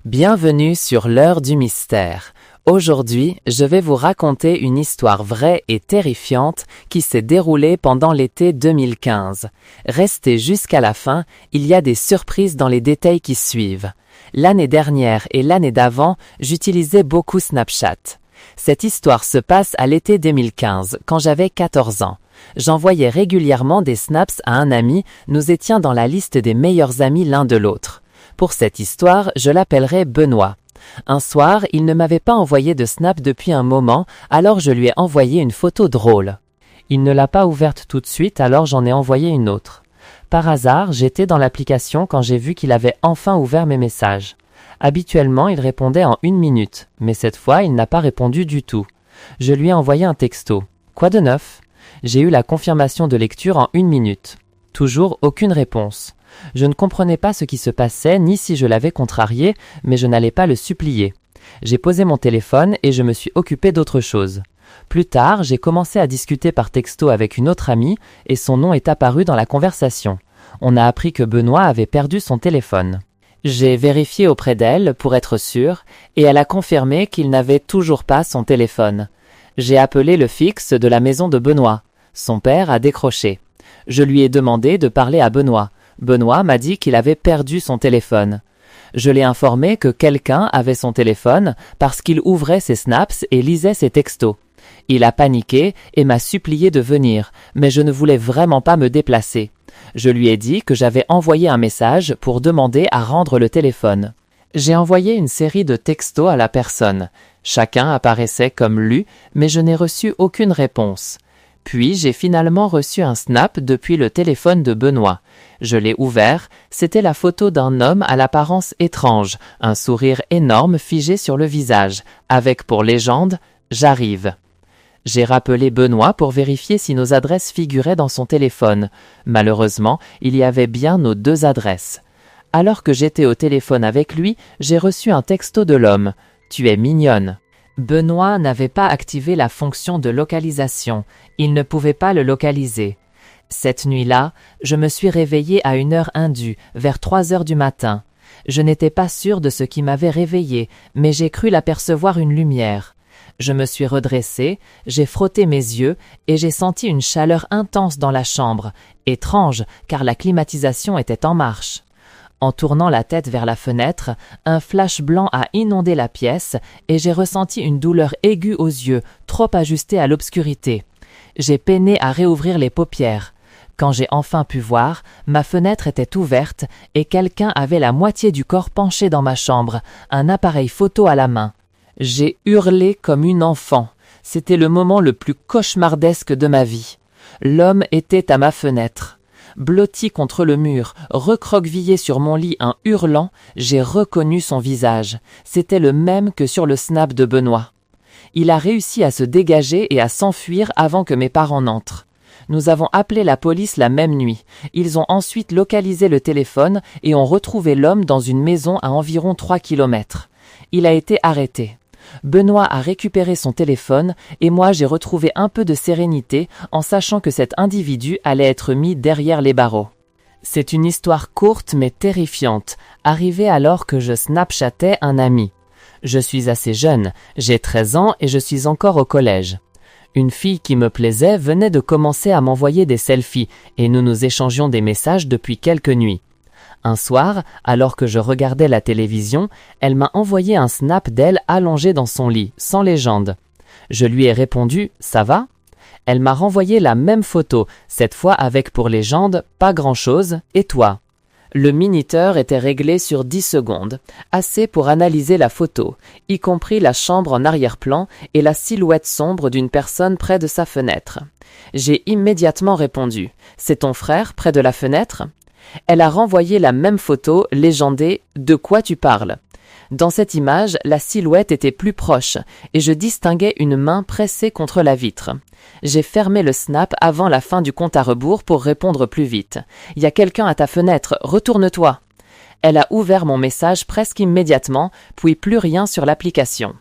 Bienvenue sur l'heure du mystère. Aujourd'hui, je vais vous raconter une histoire vraie et terrifiante qui s'est déroulée pendant l'été 2015. Restez jusqu'à la fin, il y a des surprises dans les détails qui suivent. L'année dernière et l'année d'avant, j'utilisais beaucoup Snapchat. Cette histoire se passe à l'été 2015, quand j'avais 14 ans. J'envoyais régulièrement des snaps à un ami, nous étions dans la liste des meilleurs amis l'un de l'autre. Pour cette histoire, je l'appellerai Benoît. Un soir, il ne m'avait pas envoyé de snap depuis un moment, alors je lui ai envoyé une photo drôle. Il ne l'a pas ouverte tout de suite, alors j'en ai envoyé une autre. Par hasard, j'étais dans l'application quand j'ai vu qu'il avait enfin ouvert mes messages. Habituellement, il répondait en 1 minute, mais cette fois, il n'a pas répondu du tout. Je lui ai envoyé un texto. Quoi de neuf? J'ai eu la confirmation de lecture en 1 minute. Toujours aucune réponse. Je ne comprenais pas ce qui se passait, ni si je l'avais contrarié, mais je n'allais pas le supplier. J'ai posé mon téléphone et je me suis occupé d'autre chose. Plus tard, j'ai commencé à discuter par texto avec une autre amie et son nom est apparu dans la conversation. On a appris que Benoît avait perdu son téléphone. J'ai vérifié auprès d'elle pour être sûre et elle a confirmé qu'il n'avait toujours pas son téléphone. J'ai appelé le fixe de la maison de Benoît. Son père a décroché. Je lui ai demandé de parler à Benoît. Benoît m'a dit qu'il avait perdu son téléphone. Je l'ai informé que quelqu'un avait son téléphone parce qu'il ouvrait ses snaps et lisait ses textos. Il a paniqué et m'a supplié de venir, mais je ne voulais vraiment pas me déplacer. Je lui ai dit que j'avais envoyé un message pour demander à rendre le téléphone. J'ai envoyé une série de textos à la personne. Chacun apparaissait comme lu, mais je n'ai reçu aucune réponse. Puis j'ai finalement reçu un snap depuis le téléphone de Benoît. Je l'ai ouvert, c'était la photo d'un homme à l'apparence étrange, un sourire énorme figé sur le visage, avec pour légende « J'arrive ». J'ai rappelé Benoît pour vérifier si nos adresses figuraient dans son téléphone. Malheureusement, il y avait bien nos 2 adresses. Alors que j'étais au téléphone avec lui, j'ai reçu un texto de l'homme « Tu es mignonne ». Benoît n'avait pas activé la fonction de localisation. Il ne pouvait pas le localiser. Cette nuit-là, je me suis réveillée à une heure indue, vers 3 heures du matin. Je n'étais pas sûre de ce qui m'avait réveillée, mais j'ai cru l'apercevoir une lumière. Je me suis redressée, j'ai frotté mes yeux et j'ai senti une chaleur intense dans la chambre, étrange car la climatisation était en marche. En tournant la tête vers la fenêtre, un flash blanc a inondé la pièce et j'ai ressenti une douleur aiguë aux yeux, trop ajustée à l'obscurité. J'ai peiné à réouvrir les paupières. Quand j'ai enfin pu voir, ma fenêtre était ouverte et quelqu'un avait la moitié du corps penché dans ma chambre, un appareil photo à la main. J'ai hurlé comme une enfant. C'était le moment le plus cauchemardesque de ma vie. L'homme était à ma fenêtre. Blotti contre le mur, recroquevillé sur mon lit en hurlant, j'ai reconnu son visage. C'était le même que sur le snap de Benoît. Il a réussi à se dégager et à s'enfuir avant que mes parents n'entrent. Nous avons appelé la police la même nuit. Ils ont ensuite localisé le téléphone et ont retrouvé l'homme dans une maison à environ 3 kilomètres. Il a été arrêté. Benoît a récupéré son téléphone et moi j'ai retrouvé un peu de sérénité en sachant que cet individu allait être mis derrière les barreaux. C'est une histoire courte mais terrifiante, arrivée alors que je snapchattais un ami. Je suis assez jeune, j'ai 13 ans et je suis encore au collège. Une fille qui me plaisait venait de commencer à m'envoyer des selfies et nous nous échangions des messages depuis quelques nuits. Un soir, alors que je regardais la télévision, elle m'a envoyé un snap d'elle allongée dans son lit, sans légende. Je lui ai répondu « Ça va ?» Elle m'a renvoyé la même photo, cette fois avec pour légende « Pas grand-chose, et toi ?» Le minuteur était réglé sur 10 secondes, assez pour analyser la photo, y compris la chambre en arrière-plan et la silhouette sombre d'une personne près de sa fenêtre. J'ai immédiatement répondu « C'est ton frère près de la fenêtre ?» Elle a renvoyé la même photo, légendée « De quoi tu parles ?» Dans cette image, la silhouette était plus proche et je distinguais une main pressée contre la vitre. J'ai fermé le snap avant la fin du compte à rebours pour répondre plus vite. « Il y a quelqu'un à ta fenêtre, retourne-toi !» Elle a ouvert mon message presque immédiatement, puis plus rien sur l'application.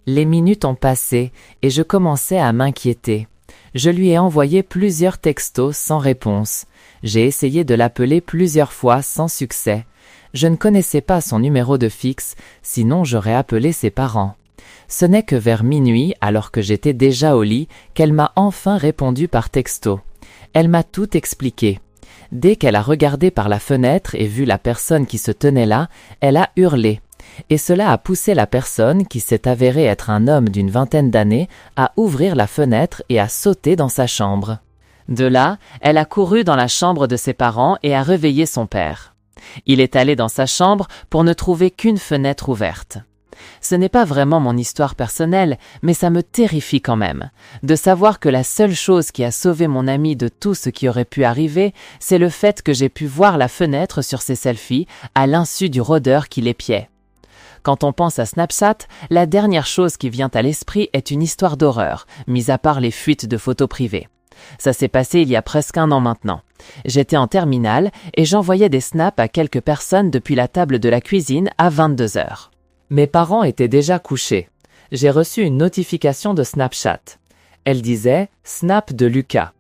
Les minutes ont passé et je commençais à m'inquiéter. Je lui ai envoyé plusieurs textos sans réponse. J'ai essayé de l'appeler plusieurs fois sans succès. Je ne connaissais pas son numéro de fixe, sinon j'aurais appelé ses parents. Ce n'est que vers minuit, alors que j'étais déjà au lit, qu'elle m'a enfin répondu par texto. Elle m'a tout expliqué. Dès qu'elle a regardé par la fenêtre et vu la personne qui se tenait là, elle a hurlé. Et cela a poussé la personne, qui s'est avérée être un homme d'une vingtaine d'années, à ouvrir la fenêtre et à sauter dans sa chambre. De là, elle a couru dans la chambre de ses parents et a réveillé son père. Il est allé dans sa chambre pour ne trouver qu'une fenêtre ouverte. Ce n'est pas vraiment mon histoire personnelle, mais ça me terrifie quand même, de savoir que la seule chose qui a sauvé mon ami de tout ce qui aurait pu arriver, c'est le fait que j'ai pu voir la fenêtre sur ses selfies à l'insu du rôdeur qui l'épiait. Quand on pense à Snapchat, la dernière chose qui vient à l'esprit est une histoire d'horreur, mis à part les fuites de photos privées. Ça s'est passé il y a presque 1 an maintenant. J'étais en terminale et j'envoyais des snaps à quelques personnes depuis la table de la cuisine à 22h. Mes parents étaient déjà couchés. J'ai reçu une notification de Snapchat. Elle disait « Snap de Lucas ».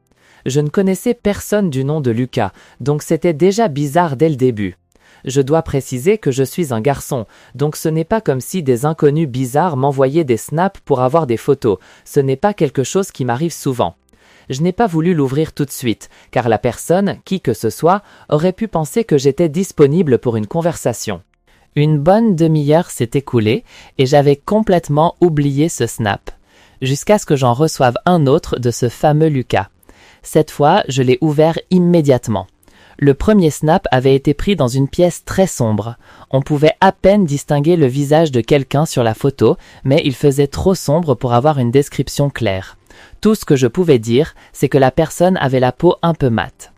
Je ne connaissais personne du nom de Lucas, donc c'était déjà bizarre dès le début. Je dois préciser que je suis un garçon, donc ce n'est pas comme si des inconnus bizarres m'envoyaient des snaps pour avoir des photos. Ce n'est pas quelque chose qui m'arrive souvent. Je n'ai pas voulu l'ouvrir tout de suite, car la personne, qui que ce soit, aurait pu penser que j'étais disponible pour une conversation. Une bonne demi-heure s'est écoulée et j'avais complètement oublié ce snap, jusqu'à ce que j'en reçoive un autre de ce fameux Lucas. Cette fois, je l'ai ouvert immédiatement. Le premier snap avait été pris dans une pièce très sombre. On pouvait à peine distinguer le visage de quelqu'un sur la photo, mais il faisait trop sombre pour avoir une description claire. Tout ce que je pouvais dire, c'est que la personne avait la peau un peu mate.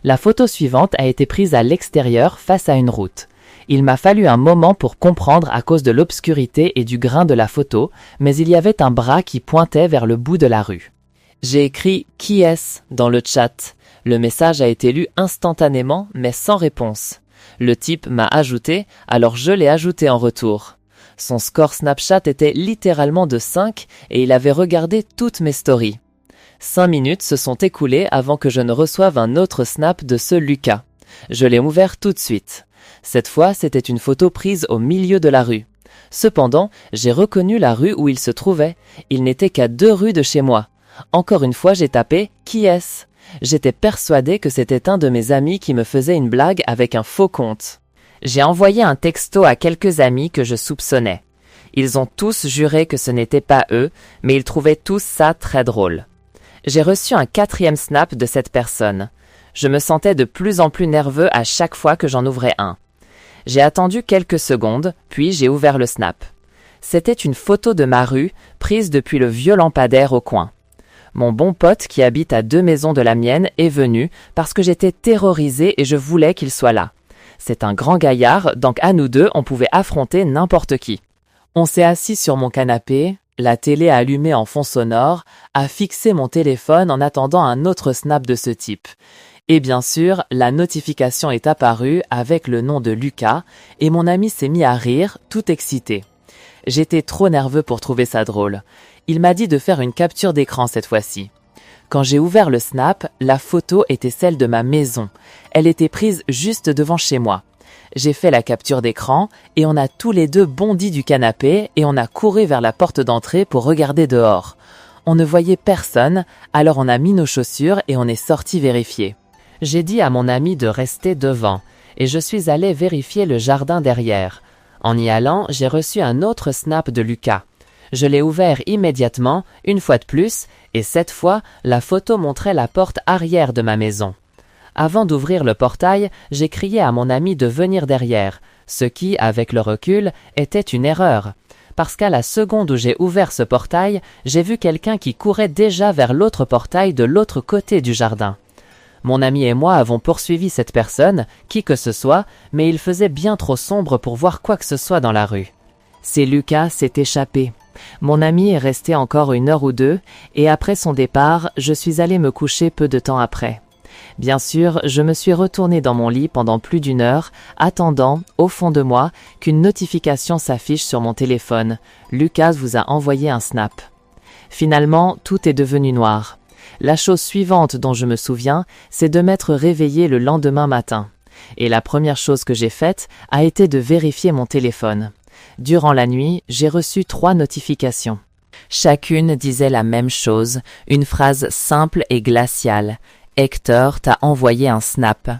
La photo suivante a été prise à l'extérieur face à une route. Il m'a fallu un moment pour comprendre à cause de l'obscurité et du grain de la photo, mais il y avait un bras qui pointait vers le bout de la rue. J'ai écrit « Qui est-ce » dans le chat. Le message a été lu instantanément, mais sans réponse. Le type m'a ajouté, alors je l'ai ajouté en retour. Son score Snapchat était littéralement de 5 et il avait regardé toutes mes stories. 5 minutes se sont écoulées avant que je ne reçoive un autre snap de ce Lucas. Je l'ai ouvert tout de suite. Cette fois, c'était une photo prise au milieu de la rue. Cependant, j'ai reconnu la rue où il se trouvait. Il n'était qu'à 2 rues de chez moi. Encore une fois, j'ai tapé « Qui est-ce » J'étais persuadé que c'était un de mes amis qui me faisait une blague avec un faux compte. J'ai envoyé un texto à quelques amis que je soupçonnais. Ils ont tous juré que ce n'était pas eux, mais ils trouvaient tous ça très drôle. J'ai reçu un 4e snap de cette personne. Je me sentais de plus en plus nerveux à chaque fois que j'en ouvrais un. J'ai attendu quelques secondes, puis j'ai ouvert le snap. C'était une photo de ma rue, prise depuis le vieux lampadaire au coin. Mon bon pote qui habite à 2 maisons de la mienne est venu parce que j'étais terrorisée et je voulais qu'il soit là. C'est un grand gaillard, donc à nous deux, on pouvait affronter n'importe qui. On s'est assis sur mon canapé, la télé allumée en fond sonore, a fixé mon téléphone en attendant un autre snap de ce type. Et bien sûr, la notification est apparue avec le nom de Lucas et mon ami s'est mis à rire, tout excité. J'étais trop nerveux pour trouver ça drôle. Il m'a dit de faire une capture d'écran cette fois-ci. Quand j'ai ouvert le snap, la photo était celle de ma maison. Elle était prise juste devant chez moi. J'ai fait la capture d'écran et on a tous les deux bondi du canapé et on a couru vers la porte d'entrée pour regarder dehors. On ne voyait personne, alors on a mis nos chaussures et on est sorti vérifier. J'ai dit à mon ami de rester devant et je suis allé vérifier le jardin derrière. En y allant, j'ai reçu un autre snap de Lucas. Je l'ai ouvert immédiatement, une fois de plus, et cette fois, la photo montrait la porte arrière de ma maison. Avant d'ouvrir le portail, j'ai crié à mon ami de venir derrière, ce qui, avec le recul, était une erreur. Parce qu'à la seconde où j'ai ouvert ce portail, j'ai vu quelqu'un qui courait déjà vers l'autre portail de l'autre côté du jardin. Mon ami et moi avons poursuivi cette personne, qui que ce soit, mais il faisait bien trop sombre pour voir quoi que ce soit dans la rue. C'est Lucas s'est échappé. Mon ami est resté encore 1 heure ou 2, et après son départ, je suis allé me coucher peu de temps après. Bien sûr, je me suis retourné dans mon lit pendant plus d'1 heure, attendant, au fond de moi, qu'une notification s'affiche sur mon téléphone. Lucas vous a envoyé un snap. Finalement, tout est devenu noir. La chose suivante dont je me souviens, c'est de m'être réveillé le lendemain matin. Et la première chose que j'ai faite a été de vérifier mon téléphone. Durant la nuit, j'ai reçu 3 notifications. Chacune disait la même chose, une phrase simple et glaciale. « Hector t'a envoyé un snap ».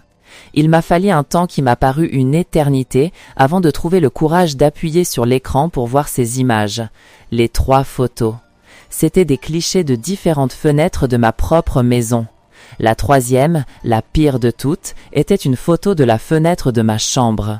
Il m'a fallu un temps qui m'a paru une éternité avant de trouver le courage d'appuyer sur l'écran pour voir ces images. Les 3 photos. C'étaient des clichés de différentes fenêtres de ma propre maison. La 3e, la pire de toutes, était une photo de la fenêtre de ma chambre.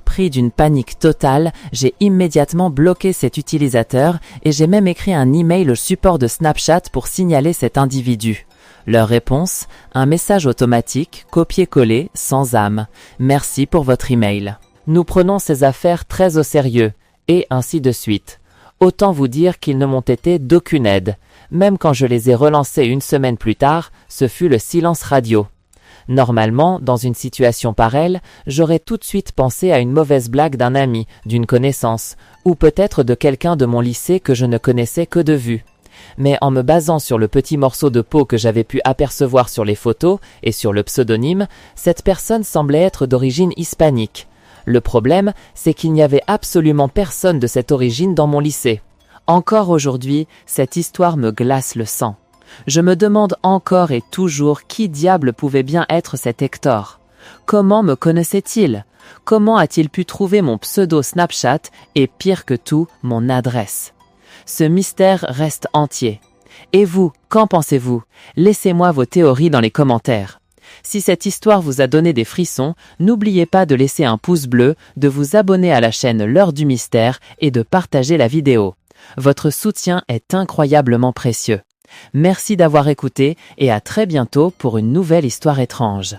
Pris d'une panique totale, j'ai immédiatement bloqué cet utilisateur et j'ai même écrit un email au support de Snapchat pour signaler cet individu. Leur réponse, un message automatique, copié-collé, sans âme. Merci pour votre email. Nous prenons ces affaires très au sérieux, et ainsi de suite. Autant vous dire qu'ils ne m'ont été d'aucune aide. Même quand je les ai relancés une semaine plus tard, ce fut le silence radio. Normalement, dans une situation pareille, j'aurais tout de suite pensé à une mauvaise blague d'un ami, d'une connaissance, ou peut-être de quelqu'un de mon lycée que je ne connaissais que de vue. Mais en me basant sur le petit morceau de peau que j'avais pu apercevoir sur les photos et sur le pseudonyme, cette personne semblait être d'origine hispanique. Le problème, c'est qu'il n'y avait absolument personne de cette origine dans mon lycée. Encore aujourd'hui, cette histoire me glace le sang. Je me demande encore et toujours qui diable pouvait bien être cet Hector. Comment me connaissait-il? Comment a-t-il pu trouver mon pseudo Snapchat et, pire que tout, mon adresse? Ce mystère reste entier. Et vous, qu'en pensez-vous? Laissez-moi vos théories dans les commentaires. Si cette histoire vous a donné des frissons, n'oubliez pas de laisser un pouce bleu, de vous abonner à la chaîne L'Heure du Mystère et de partager la vidéo. Votre soutien est incroyablement précieux. Merci d'avoir écouté et à très bientôt pour une nouvelle histoire étrange.